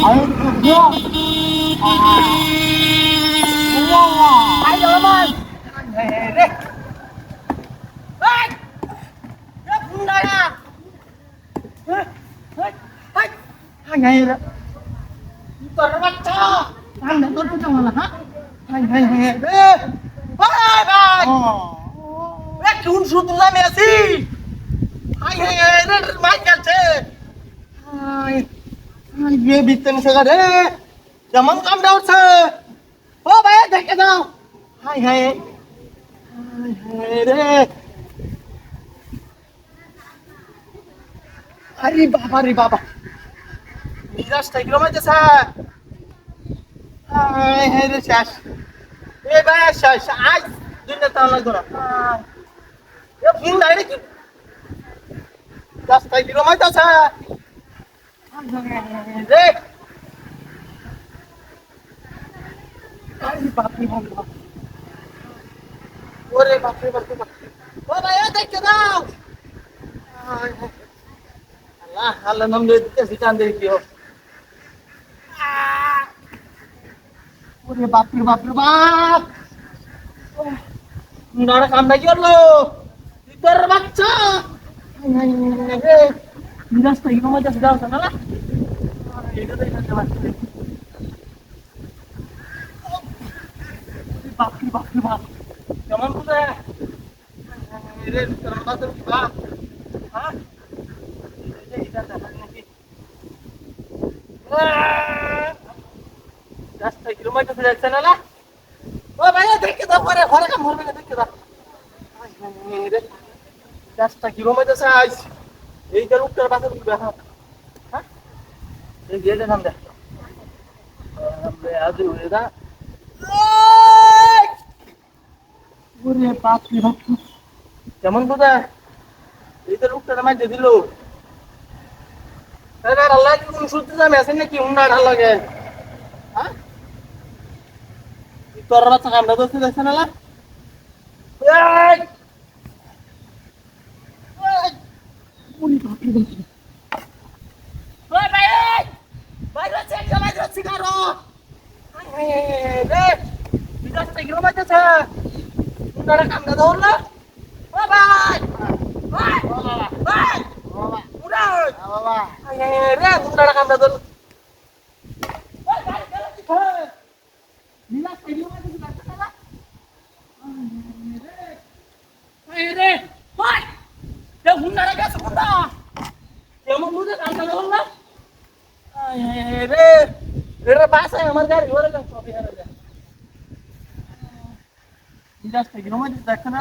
Ayo berdua. Ayo mas. Hei, hei, ya bunda ya. Hei, hei, hei. Hai hai. Itu baca. Anda tuh punya mana? Ha? Hai hai hai. Bye bye. কোন সূত্র আমি আছি high high রে মাই গেছে high high বিয়ে বিতে নিছে রে যেমন কামড়া উঠছে ও ভাই দেখে দাও হাই হাই হাই হাই রে আরে বাবা মিজাজটা কিরম হইতেছে হাই হাই রে শেষ এ ভাই শেষ আজ দুনিয়া তাও লাগতো না এ ফোন নাই নাকি রাস্তায় কিরম হইতেছে রে আরে বাপরে বাপ ওরে বাপরে বাপরে ও ভাই দেখে দাও আল্লাহ আল্লাহ নাম দিয়ে দিতেছি টান দিয়ে কি হোক ওরে বাপরে বাপরে বাপ নাড়া কামটা কি করলো তোর বাচ্চা রে রাস্তা কি মজা দাও না না এটা দেখতে পাচ্ছি বাপরে বাপরে বাপ কেমন বুঝে রে তোর বাচ্চা কি বাপ হ্যাঁ এটা দেখা নাকি রাস্তা কিলোমিটার যাচ্ছে না না ও ভাই দেখে দাও পরে ঘরে কাম মরবে না দেখে দাও রাস্তা কিলোমিটার সাইজ এই যে লোকটার বাসা কি দেখা হ্যাঁ এই গেটে নাম দে আমরা আজ হয়ে দা ওরে বাপ রে বাপ কেমন কথা এই যে লোকটার মাঝে দিল আরে আল্লাহ কি কোন সুতি জামে আছে নাকি উন্না ঢাল লাগে হ্যাঁ তোর বাচ্চা কামড়া দোস্ত দেখছ না লা এই ওরে বাপ রে বাপ ওই ভাই ভাই রচ্ছে ভাই রচ্ছে কারো রে বিদাস থেকে গেল বাচ্চা উন্না কামড়া ধর না ও ভাই ভাই ভাই বাবা উড়া বাবা রে উন্না কামড়া ধর ওই ভাই গেল কি খায় বিদাস থেকে গেল বাচ্চা না রে ভাই রে উন্না গেছে উন্না কেমন মুদে কামড়া ধর না রে রে পাশে আমার গাড়ি ওরে সব ইয়ার যা বিদাস থেকে গেল বাচ্চা দেখছ না